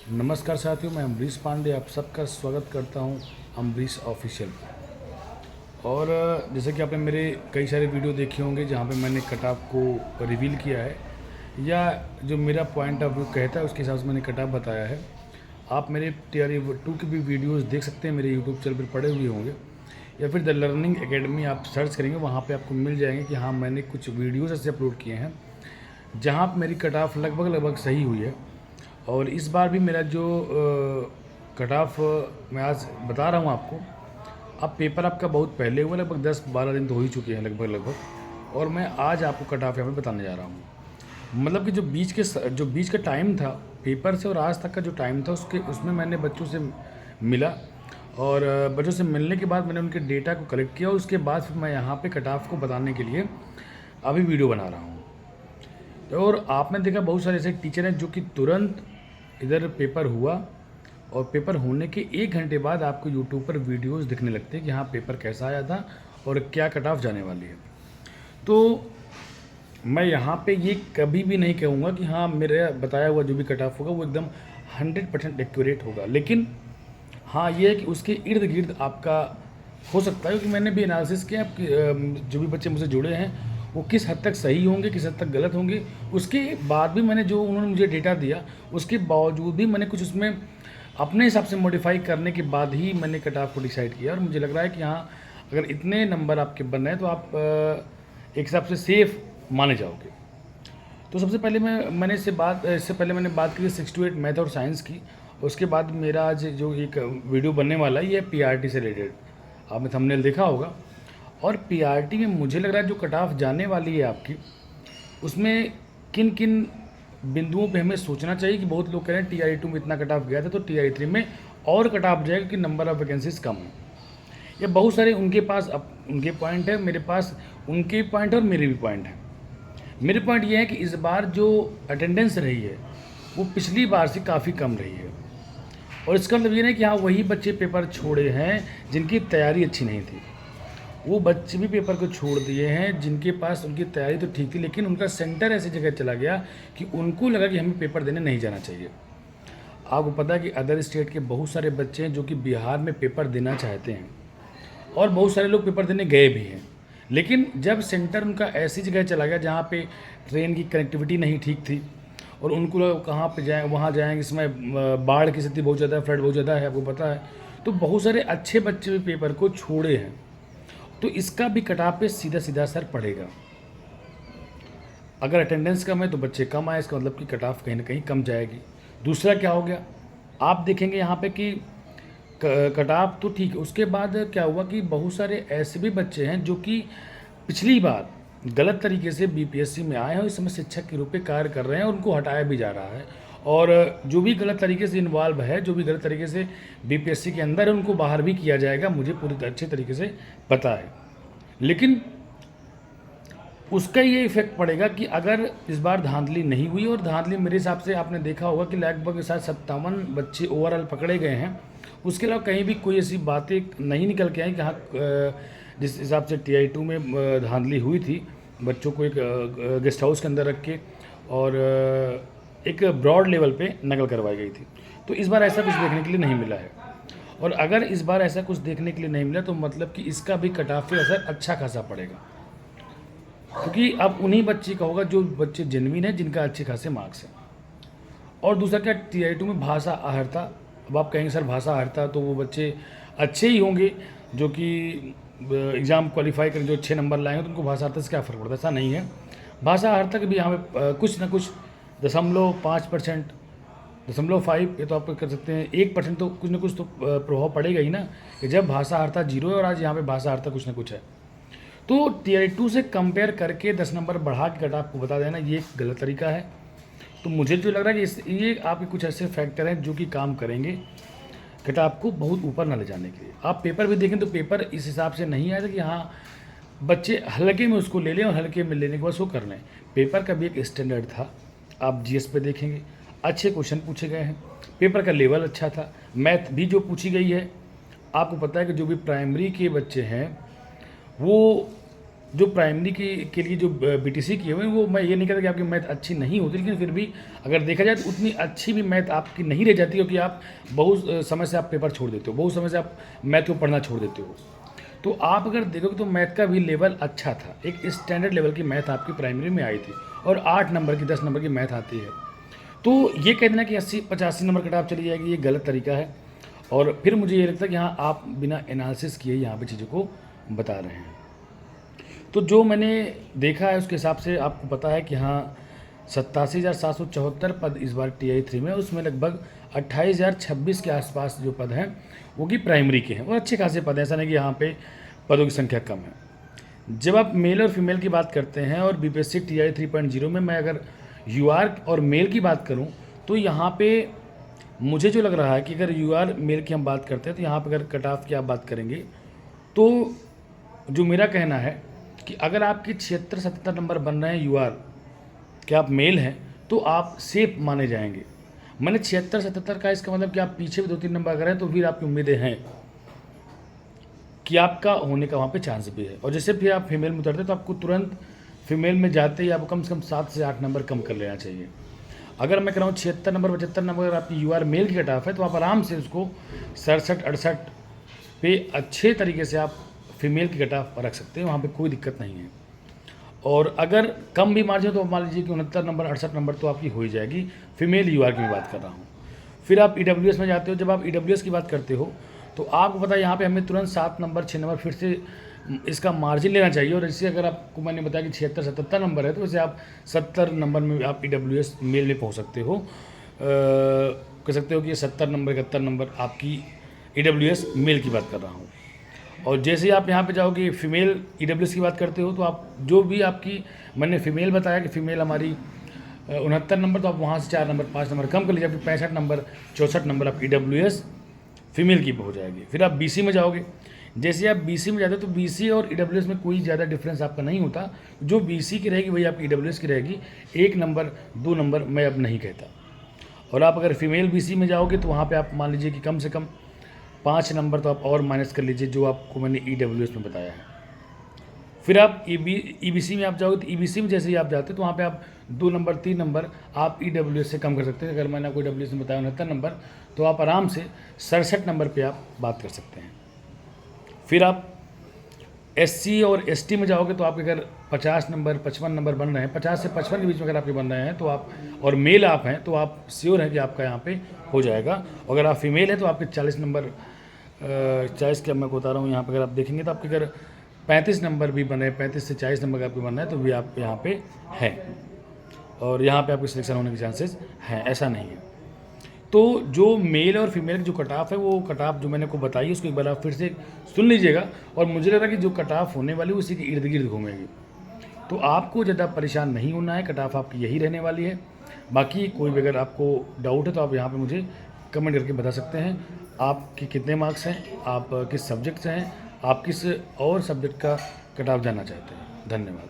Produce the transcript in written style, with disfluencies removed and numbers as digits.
नमस्कार साथियों, मैं अमरीश पांडे आप सबका स्वागत करता हूं अमरीश ऑफिशियल। और जैसे कि आपने मेरे कई सारे वीडियो देखे होंगे जहां पे मैंने कट ऑफ को रिवील किया है या जो मेरा पॉइंट ऑफ व्यू कहता है उसके हिसाब से मैंने कट ऑफ बताया है। आप मेरे TRE 2 की भी वीडियोस देख सकते हैं, मेरे यूट्यूब चैनल पर पड़े हुए होंगे या फिर द लर्निंग एकेडमी आप सर्च करेंगे, वहाँ पर आपको मिल जाएंगे कि हाँ मैंने कुछ वीडियोज़ ऐसे अपलोड किए हैं जहाँ पर मेरी कट ऑफ लगभग सही हुई है। और इस बार भी मेरा जो कट ऑफ मैं आज बता रहा हूँ आपको। अब पेपर आपका बहुत पहले हुआ, लगभग 10-12 दिन तो हो ही चुके हैं लगभग। और मैं आज आपको कट ऑफ यहाँ पे बताने जा रहा हूँ। मतलब कि जो बीच का टाइम था पेपर से और आज तक का जो टाइम था उसमें मैंने बच्चों से मिला और बच्चों से मिलने के बाद मैंने उनके डेटा को कलेक्ट किया। उसके बाद फिर मैं यहाँ पे कट ऑफ को बताने के लिए अभी वीडियो बना रहा हूँ। और आपने देखा बहुत सारे ऐसे टीचर हैं जो कि तुरंत इधर पेपर हुआ और पेपर होने के 1 घंटे बाद आपको यूट्यूब पर वीडियोस दिखने लगते हैं कि हाँ पेपर कैसा आया था और क्या कट ऑफ जाने वाली है। तो मैं यहाँ पे ये कभी भी नहीं कहूँगा कि हाँ मेरा बताया हुआ जो भी कट ऑफ होगा वो एकदम 100% एक्यूरेट होगा, लेकिन हाँ ये है कि उसके इर्द गिर्द आपका हो सकता है, क्योंकि मैंने भी एनालिसिस किया कि जो भी बच्चे मुझसे जुड़े हैं वो किस हद तक सही होंगे, किस हद तक गलत होंगे। उसके बाद भी मैंने जो उन्होंने मुझे डेटा दिया उसके बावजूद भी मैंने कुछ उसमें अपने हिसाब से मॉडिफाई करने के बाद ही मैंने कट ऑफ को डिसाइड किया। और मुझे लग रहा है कि हाँ अगर इतने नंबर आपके बन रहे हैं तो आप एक हिसाब से सेफ माने जाओगे। तो सबसे पहले इससे पहले मैंने बात की 6 to 8 मैथ और साइंस की। उसके बाद मेरा आज जो एक वीडियो बनने वाला है ये PRT से रिलेटेड, आपने थंबनेल देखा होगा। और PRT में मुझे लग रहा है जो कट ऑफ जाने वाली है आपकी, उसमें किन किन बिंदुओं पे हमें सोचना चाहिए कि बहुत लोग कह रहे हैं TRE 2 में इतना कट ऑफ गया था तो TRE 3 में और कट ऑफ जाएगा कि नंबर ऑफ वैकेंसीज कम है। ये बहुत सारे उनके पास उनके पॉइंट है, मेरे पास उनके पॉइंट और मेरे भी पॉइंट हैं। मेरे पॉइंट ये है कि इस बार जो अटेंडेंस रही है वो पिछली बार से काफ़ी कम रही है। और इसका मतलब ये नहीं कि हाँ वही बच्चे पेपर छोड़े हैं जिनकी तैयारी अच्छी नहीं थी, वो बच्चे भी पेपर को छोड़ दिए हैं जिनके पास उनकी तैयारी तो ठीक थी लेकिन उनका सेंटर ऐसी जगह चला गया कि उनको लगा कि हमें पेपर देने नहीं जाना चाहिए। आपको पता है कि अदर स्टेट के बहुत सारे बच्चे हैं जो कि बिहार में पेपर देना चाहते हैं और बहुत सारे लोग पेपर देने गए भी हैं, लेकिन जब सेंटर उनका ऐसी जगह चला गया जहाँ पे ट्रेन की कनेक्टिविटी नहीं ठीक थी और उनको लगा कहाँ पे जाएँ, वहाँ जाएंगे, इसमें बाढ़ की स्थिति बहुत ज़्यादा है, फ्लड बहुत ज़्यादा है, आपको पता है। तो बहुत सारे अच्छे बच्चे भी पेपर को छोड़े हैं, तो इसका भी कट ऑफ पे सीधा सीधा असर पड़ेगा। अगर अटेंडेंस कम है तो बच्चे कम आए, इसका मतलब कि कट ऑफ कहीं ना कहीं कम जाएगी। दूसरा क्या हो गया, आप देखेंगे यहाँ पे कि कट ऑफ तो ठीक है, उसके बाद क्या हुआ कि बहुत सारे ऐसे भी बच्चे हैं जो कि पिछली बार गलत तरीके से BPSC में आए हैं और इस समय शिक्षक के रूप में कार्य कर रहे हैं और उनको हटाया भी जा रहा है। और जो भी गलत तरीके से इन्वॉल्व है, जो भी गलत तरीके से BPSC के अंदर है, उनको बाहर भी किया जाएगा, मुझे पूरी अच्छे तरीके से पता है। लेकिन उसका ये इफेक्ट पड़ेगा कि अगर इस बार धांधली नहीं हुई, और धांधली मेरे हिसाब से आपने देखा होगा कि लगभग शायद 57 बच्चे ओवरऑल पकड़े गए हैं। उसके अलावा कहीं भी कोई ऐसी बातें नहीं निकल के आई कि हाँ जिस हिसाब से TRE 2 में धांधली हुई थी, बच्चों को एक गेस्ट हाउस के अंदर रख के और एक ब्रॉड लेवल पे नकल करवाई गई थी। तो इस बार ऐसा कुछ देखने के लिए नहीं मिला है। और अगर इस बार ऐसा कुछ देखने के लिए नहीं मिला तो मतलब कि इसका भी कट ऑफ पे असर अच्छा खासा पड़ेगा, क्योंकि अब उन्हीं बच्चे का होगा जो बच्चे जेन्युइन है, जिनका अच्छे खासे मार्क्स हैं। और दूसरा क्या, TRE 2 में भाषा आहर्ता। अब आप कहेंगे सर भाषा आहर्ता तो वो बच्चे अच्छे ही होंगे जो कि एग्ज़ाम क्वालिफाई कर जो अच्छे नंबर लाएंगे, तो उनको भाषा आहर्ता से क्या फ़र्क पड़ता है? ऐसा नहीं है। भाषा आहर्ता के भी यहाँ पे कुछ ना कुछ 0.5%, 0.5, ये तो आप कर सकते हैं 1% तो कुछ ना कुछ तो प्रभाव पड़ेगा ही ना, कि जब भाषा आहर्ता 0 है और आज यहाँ पे भाषा आहर्ता कुछ ना कुछ है। तो TRE 2 से कंपेयर करके 10 नंबर बढ़ा के कट ऑफ को बता देना ये एक गलत तरीका है। तो मुझे जो लग रहा है कि ये आपके कुछ ऐसे फैक्टर हैं जो कि काम करेंगे कट ऑफ को बहुत ऊपर ना ले जाने के लिए। आप पेपर भी देखें तो पेपर इस हिसाब से नहीं आया था कि हाँ बच्चे हल्के में उसको ले लें और हल्के में लेने के बाद वो कर लें। पेपर का भी एक स्टैंडर्ड था। आप GS पे देखेंगे अच्छे क्वेश्चन पूछे गए हैं, पेपर का लेवल अच्छा था, मैथ भी जो पूछी गई है। आपको पता है कि जो भी प्राइमरी के बच्चे हैं वो जो प्राइमरी के लिए जो बीटीसी की है वो मैं ये नहीं कहता कि आपकी मैथ अच्छी नहीं होती, लेकिन फिर भी अगर देखा जाए तो उतनी अच्छी भी मैथ आपकी नहीं रह जाती, क्योंकि आप बहुत समय से आप पेपर छोड़ देते हो, बहुत समय से आप मैथ को पढ़ना छोड़ देते हो। तो आप अगर देखोगे तो मैथ का भी लेवल अच्छा था, एक स्टैंडर्ड लेवल की मैथ आपकी प्राइमरी में आई थी, और 8 नंबर की 10 नंबर की मैथ आती है। तो ये कह देना कि 80-85 नंबर कट ऑफ चली जाएगी, ये गलत तरीका है। और फिर मुझे ये लगता है कि हाँ, आप बिना एनालिसिस किए यहाँ पे चीज़ों को बता रहे हैं। तो जो मैंने देखा है उसके हिसाब से आपको पता है कि हाँ, 87,774 पद इस बार TI3 में, उसमें लगभग 28,026 के आसपास जो पद हैं वो कि प्राइमरी के हैं, और अच्छे खासे पद हैं, ऐसा नहीं कि यहाँ पे पदों की संख्या कम है। जब आप मेल और फीमेल की बात करते हैं और BPSC TI 3.0 में मैं अगर UR और मेल की बात करूँ तो यहाँ पे मुझे जो लग रहा है कि अगर UR मेल की हम बात करते हैं तो यहाँ पर अगर कट ऑफ की आप बात करेंगे तो जो मेरा कहना है कि अगर आपकी 76-77 नंबर बन रहे हैं UR कि आप मेल हैं तो आप सेफ माने जाएंगे। मैंने 76-77 का इसका मतलब कि आप पीछे भी 2-3 नंबर अगर हैं तो फिर आपकी उम्मीदें हैं कि आपका होने का वहाँ पे चांस भी है। और जैसे फिर आप फीमेल में उतरते तो आपको तुरंत फीमेल में जाते ही आपको कम से कम 7 से 8 नंबर कम कर लेना चाहिए। अगर मैं कह रहा हूँ 76 नंबर 75 नंबर अगर आपकी UR मेल की कट ऑफ है तो आप आराम से उसको 67-68 पे अच्छे तरीके से आप फीमेल की कट ऑफ रख सकते हैं, वहाँ पे कोई दिक्कत नहीं है। और अगर कम भी मार्जिन तो मान लीजिए कि 69 नंबर 68 नंबर तो आपकी हो ही जाएगी, फीमेल UR की मैं बात कर रहा हूँ। फिर आप EWS में जाते हो, जब आप EWS की बात करते हो तो आपको पता है यहाँ पे हमें तुरंत 7 नंबर 6 नंबर फिर से इसका मार्जिन लेना चाहिए। और इससे अगर आपको मैंने बताया कि 76-77 नंबर है तो इसे आप 70 नंबर में आप EWS मेल में पहुँच सकते हो। कह सकते हो कि 70 नंबर 71 नंबर आपकी EWS मेल की बात कर रहा हूँ। और जैसे आप यहाँ पे जाओगे फीमेल EWS की बात करते हो तो आप जो भी आपकी मैंने फीमेल बताया कि फ़ीमेल हमारी 69 नंबर, तो आप वहाँ से 4 नंबर 5 नंबर कम कर लीजिए, आपकी 65 नंबर 64 नंबर आप EWS फीमेल की हो जाएगी। फिर आप BC में जाओगे, जैसे आप BC में जाते हो तो BC और EWS में कोई ज़्यादा डिफरेंस आपका नहीं होता, जो BC की रहेगी वही आपकी EWS की रहेगी, 1 नंबर 2 नंबर मैं अब नहीं कहता। और आप अगर फीमेल BC में जाओगे तो वहाँ पे आप मान लीजिए कि कम से कम 5 नंबर तो आप और माइनस कर लीजिए जो आपको मैंने EWS में बताया है। फिर आप EBC में आप जाओगे तो EBC में जैसे ही आप जाते हो तो वहाँ पे आप 2 नंबर 3 नंबर आप EWS से कम कर सकते हैं। अगर मैंने आपको EWS में बताया 69 नंबर तो आप आराम से 67 नंबर पे आप बात कर सकते हैं। फिर आप SC और ST में जाओगे तो आप अगर 50 नंबर 55 नंबर बन रहे हैं, 50 से 55 के बीच में अगर आपके बन रहे हैं तो आप, और मेल आप हैं तो आप श्योर हैं कि आपका यहाँ पे हो जाएगा। अगर आप फीमेल हैं तो आपके 40 नंबर 40 के मैं बता रहा हूँ, यहाँ पर अगर आप देखेंगे तो आपके अगर 35 नंबर भी बने, 35 से 40 नंबर का आपके बनना है तो भी आप यहाँ पे हैं, और यहाँ पे आपके सिलेक्शन होने के चांसेस हैं, ऐसा नहीं है। तो जो मेल और फीमेल की जो कट ऑफ है वो कट ऑफ जो मैंने को बताई उसको एक बार आप फिर से सुन लीजिएगा, और मुझे लग रहा है कि जो कट ऑफ होने वाली है उसी के इर्द गिर्द घूमेगी। तो आपको ज़्यादा परेशान नहीं होना है, कट ऑफ आपकी यही रहने वाली है। बाकी कोई भी अगर आपको डाउट है तो आप यहाँ पे मुझे कमेंट करके बता सकते हैं आपके कितने मार्क्स हैं, आप किस सब्जेक्ट से हैं, आप किस और सब्जेक्ट का कट ऑफ जानना चाहते हैं। धन्यवाद।